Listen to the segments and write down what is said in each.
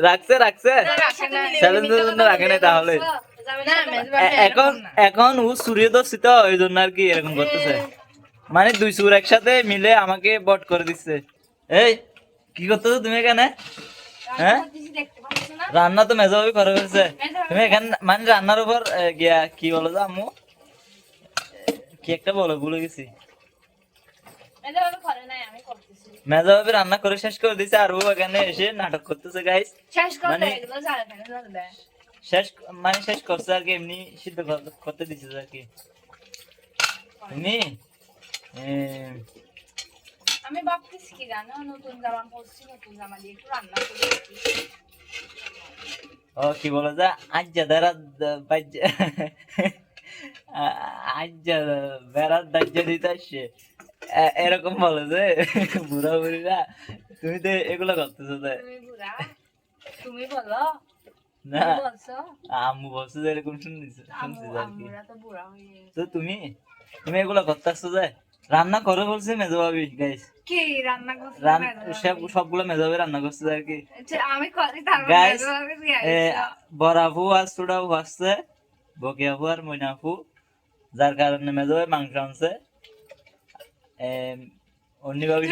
রাখছে রাখছে চ্যালেঞ্জের জন্য রাখে নাই তাহলে এখন এখন ও সূর্য দর্শিত ওই জন্য আর কি এরকম করতেছে মানে দুই সুর একসাথে মিলে আমাকে বট করে দিচ্ছে এই কি করতেছো তুমি এখানে হ্যাঁ রান্না তো মেজাবি করে ফেলছে তুমি এখানে মানে রান্নার উপর গিয়া কি বলো তো আম্মু কি একটা বলো ভুলে গেছি মেজাবি রান্না করে শেষ করে দিছে আর ও এখানে এসে নাটক করতেছে গাইস মানে শেষ মানে শেষ করছে আর কি এমনি সিদ্ধ করতে দিছে আর কি তুমি আমি ভাবতেছি কি জানো নতুন জামা পরছি নতুন জামা দিয়ে একটু রান্না করে ও কি বলো যে আজ যারা আজ বেড়ার দাহ্য দিতে আসছে এরকম বলে যে বুড়া বুড়িরা তুমি তো এগুলো করতেছো যে তুমি বুড়া তুমি বলো না বলছো আম্মু বলছে যে এরকম শুনছি আর কি আমরা তো বুড়া হয়ে গেছি তো তুমি তুমি এগুলো করতেছো যে রান্না করে বলছে মেজো ভাবি গাইস কি রান্না করছো সবগুলো মেজো ভাবি রান্না করছে আর কি আমি করি তার গাইস বরাবু আর সুডাবু আসছে বকিয়াবু আর মইনাফু যার কারণে মেজো ভাই মাংস আনছে অন্যভাবে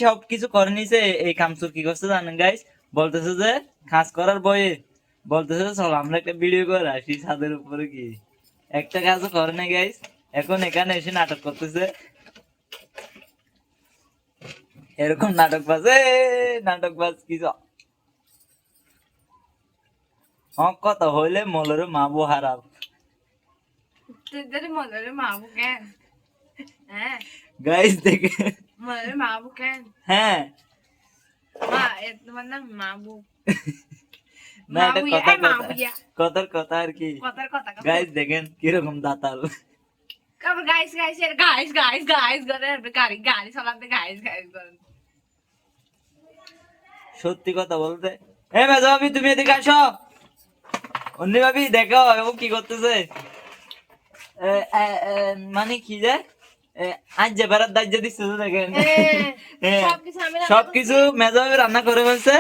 সবকিছু করে নিছে এই কামচুর কি করছে জানেন গাইস বলতেছে যে খাস করার বয়ে বলতেছে চল আমরা একটা ভিডিও করে আসি ছাদের উপরে কি একটা কাজও করে না গাইস এখন এখানে এসে নাটক করতেছে এরকম নাটক বাজ কিছু কথা হইলে মলরে মাবু হারাব মলের মাবু কেন হ্যাঁ গাইস দেখে মলের মাবু কেন হ্যাঁ মা তোমার নাম মাবু না এটা কথার কথা আর কি গাইস দেখেন কিরকম দাতাল guys guys guys guys guys করে গাড়ি গাড়ি চালাতে গাইস গাইস করে সত্যি কথা বলতে মেজো ভাবি তুমি এদিকে আসো অন্য ভাবি দেখো এবং কি করতেছে মানে কি যে আজ যে বেড়ার দাহ্য দিচ্ছে তো দেখেন সবকিছু মেজো ভাবি রান্না করে ফেলছে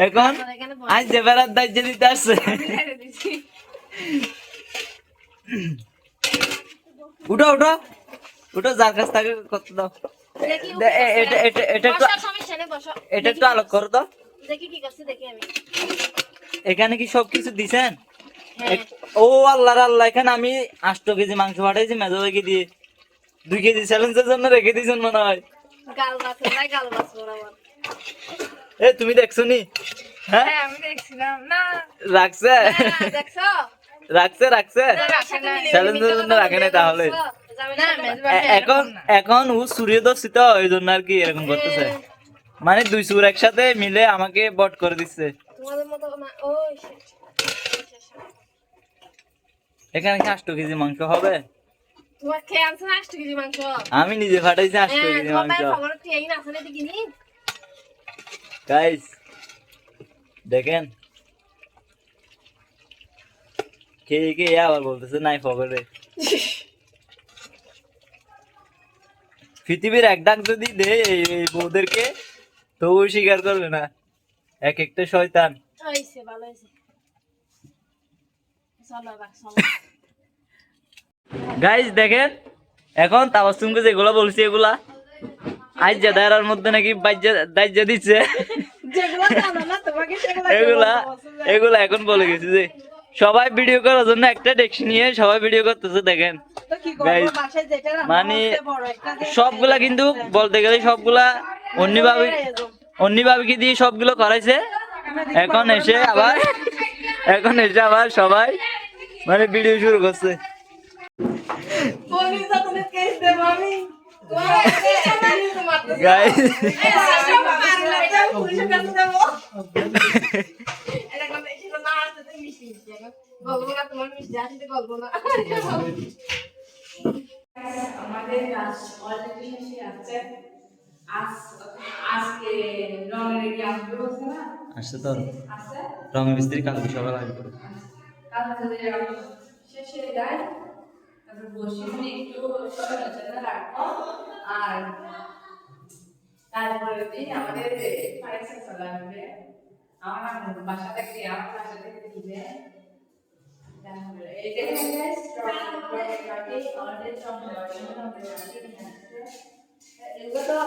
এখন আজ যে বেড়ার দাহ্য দিতে আসছে উঠো উঠো উঠো যার কাছ থেকে করতে দাও এটা একটু আলোক করো তো এখানে কি সবকিছু দিছেন ও আল্লাহ আল্লাহ এখানে আমি 8 কেজি মাংস পাঠাইছি মেজো ভাইকে দিয়ে 2 কেজি চ্যালেঞ্জের জন্য রেখে দিয়েছেন মনে হয় তুমি দেখছো নি হ্যাঁ আমি দেখছিলাম না রাখছে রাখছে রাখছে চ্যালেঞ্জের জন্য রাখে নাই তাহলে এখন এখন ও সূর্য দর্শিত ওই জন্য আর কি এরকম করতেছে মানে দুই সুর একসাথে মিলে আমাকে বট করে দিচ্ছে এখানে কি 8 কেজি মাংস হবে আমি নিজে ফাটাইছি 8 কেজি মাংস গাইস দেখেন কে কে আবার বলতেছে নাই ফগরে পৃথিবীর এক ডাক যদি দে এই বউদেরকে তবু স্বীকার করবে না এক একটা শয়তান গাইস দেখেন এখন তাবাসসুমকে যেগুলা বলছি এগুলা আজ জাদারার মধ্যে নাকি দাজ্য দিচ্ছে এগুলা এগুলা এখন বলে গেছি যে সবাই ভিডিও করার জন্য একটা ডেস্ক নিয়ে সবাই ভিডিও করতেছে দেখেন মানে সবগুলা কিন্তু বলতে গেলে সবগুলা অন্যভাবে কি দিয়ে সবগুলো করাইছে এখন এসে আবার সবাই মানে ভিডিও শুরু করছে গাইস আমাদের কাজ অলরেডি শেষে আছে আজকে রঙের রেডি আসবে বলছে না আসছে তো রং মিস্ত্রি কালকে সকালে আসবে কালকে শেষে যায় তারপর বসে একটু রাখবো আর তারপরে দিন আমাদের পাইছে চলে আসবে আমার বাসা থেকে দিবে তারপরে এই যে স্ট্রবেরি পার্টি আমাদের চমড়াটি এগুলো তো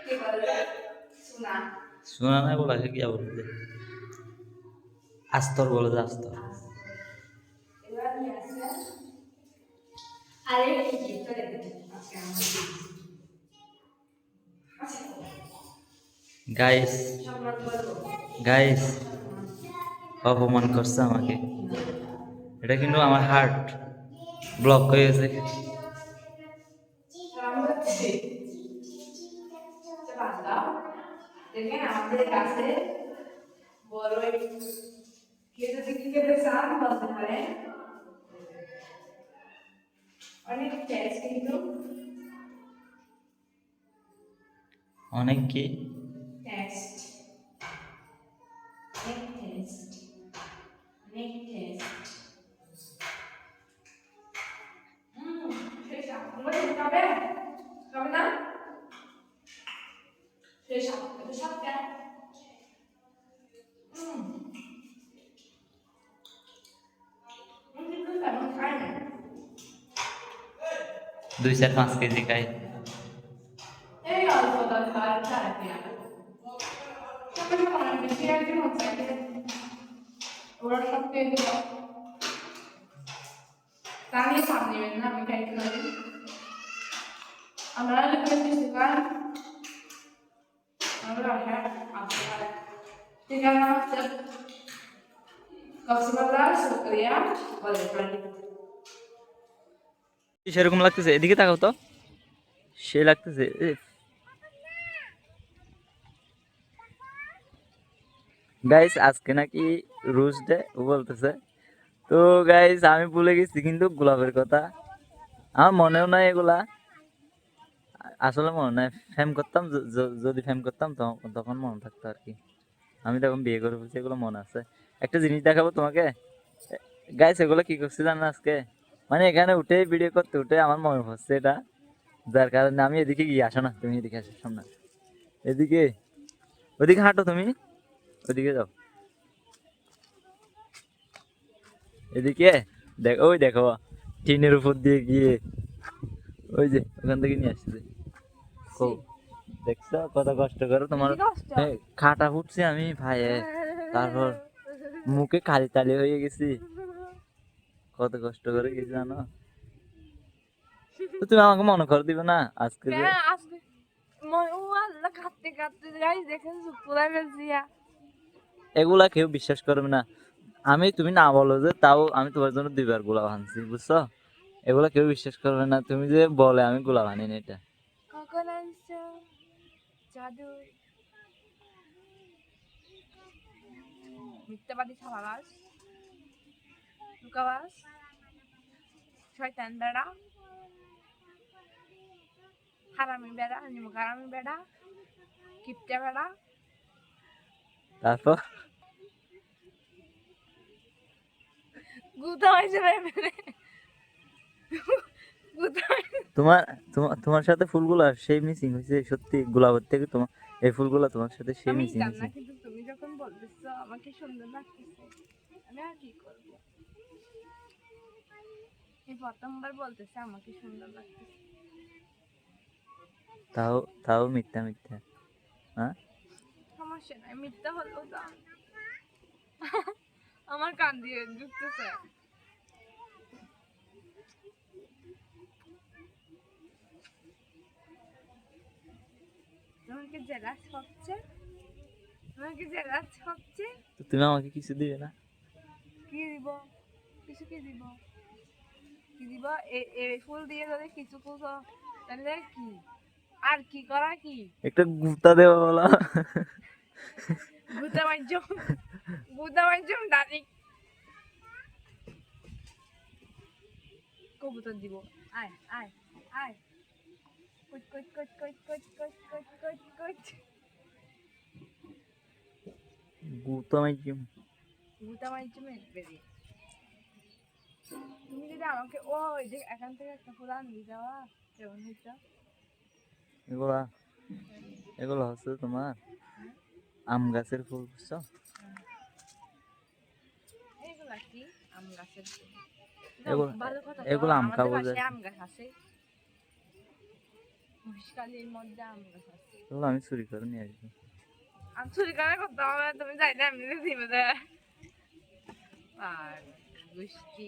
কি বলে শোনা শোনা না বলা কি বলতে আস্তর বলে যে আস্তর এগুলো নিয়ে আসছে আরে কি করে আজকে গাইস গাইস অপমান করছে আমাকে এটা কিন্তু আমার হার্ট ব্লক হয়ে গেছে দেখেন আমাদের কাছে বড় খেতে থেকে খেতে চান বলতে পারে অনেক টেস্ট কিন্তু অনেক কি টেস্ট অনেক টেস্ট অনেক টেস্ট শেষ আমরা খাবে খাবে না শেষ আমরা সব কেন কিন্তু তেমন খাই না 2-4-5 কেজি খাই এই অল্প দাম খাওয়ার খারাপ না সবকিছু অনেক বেশি একদিন হচ্ছে ওরা সব খেয়ে দিল তা নিয়ে চাপ নেবেন না আমি খাইতে পারি আমরা লিখে দিচ্ছি কারণ আমরা বাসায় আসতে পারে ঠিকানা হচ্ছে কক্সবাজার শুক্রিয়া বলে পারি সেরকম লাগতেছে এদিকে তাকাও তো সে লাগতেছে গাইস আজকে নাকি রোজ ডে বলতেছে তো গাইস আমি ভুলে গেছি কিন্তু গোলাপের কথা আমার মনেও নাই এগুলা আসলে মনে নাই ফেম করতাম যদি ফেম করতাম তখন মনে থাকতো আর কি আমি তখন বিয়ে করে বলছি এগুলো মনে আছে একটা জিনিস দেখাবো তোমাকে গাইস এগুলো কি করছি জানো আজকে মানে এখানে উঠে ভিডিও করতে উঠে আমার মনে পড়ছে এটা যার কারণে আমি এদিকে গিয়ে আসো না তুমি এদিকে আসো সামনে এদিকে ওদিকে হাঁটো তুমি ওদিকে যাও এদিকে ওই দেখো টিনের উপর দিয়ে গিয়ে ওই যে ওখান থেকে নিয়ে আসছে দেখছো কত কষ্ট করে তোমার খাটা ফুটছি আমি ভাইয়ে তারপর মুখে কালি টালি হয়ে গেছি কত কষ্ট করে গেছি জানো তো তুমি আমাকে মনে করে দিবে না আজকে যে এগুলা কেউ বিশ্বাস করবে না আমি তুমি না বলো যে তাও আমি তোমার জন্য 2বার গোলাপ আনছি বুঝছো এগুলা কেউ বিশ্বাস করবে না তুমি যে বলে আমি গোলাপ আনিনি এটা জাদু মিথ্যাবাদী ছাড়াবাস লুকাবাস শয়তান বেড়া হারামি বেড়া নিমকারামি বেড়া কিপটা বেড়া তারপর গুতা হয়েছে তোমার তোমার সাথে ফুলগুলা সেই মিসিং হয়েছে সত্যি গোলাপের থেকে তোমার এই ফুলগুলা তোমার সাথে সেই আমি মিসিং জানি হয়েছে না কিন্তু তুমি যখন বলতেছো আমাকে সুন্দর লাগতেছে আমি আর কি করব এই প্রথমবার বলতেছে আমাকে সুন্দর লাগতেছে তাও তাও মিথ্যা মিথ্যা হ্যাঁ সমস্যা নাই মিথ্যা হলেও তো আমার কান দিয়ে ঢুকতেছে তোমাকে জেলাস হচ্ছে তোমাকে জেলাস হচ্ছে তো তুমি আমাকে কিছু দিবে না কি দিব কিছু কি দিব কি দিব এই ফুল দিয়ে যদি কিছু ফুল তাহলে কি আর কি করা কি একটা গুতা দেওয়া বলা গুতা মাধ্যম দাদি কবুতর দিব আয় আয় আয় কট কট কট কট কট কট কট কট কট গুতা মাইজিম গুতা মাধ্যম বেরি তুমি যদি আমাকে ওই যে এখান থেকে একটা ফুল আনবি দেওয়া কেমন হইতো এগুলা এগুলো হচ্ছে তোমার আম গাছের ফুল, বুঝছো? এগুলা কি আম গাছের ফুল? এগুলো ভালো কথা তো, এগুলো আম আমাদের খাবো যে, বাসায় আম গাছ আছে, মহিষকালীর মধ্যে আম গাছ আছে। এগুলো আমি চুরি করে নিয়ে আসবো। আমি চুরি করে করতে হবে, তুমি যাই না এমনি দিবে দেয় আর গুষ্টি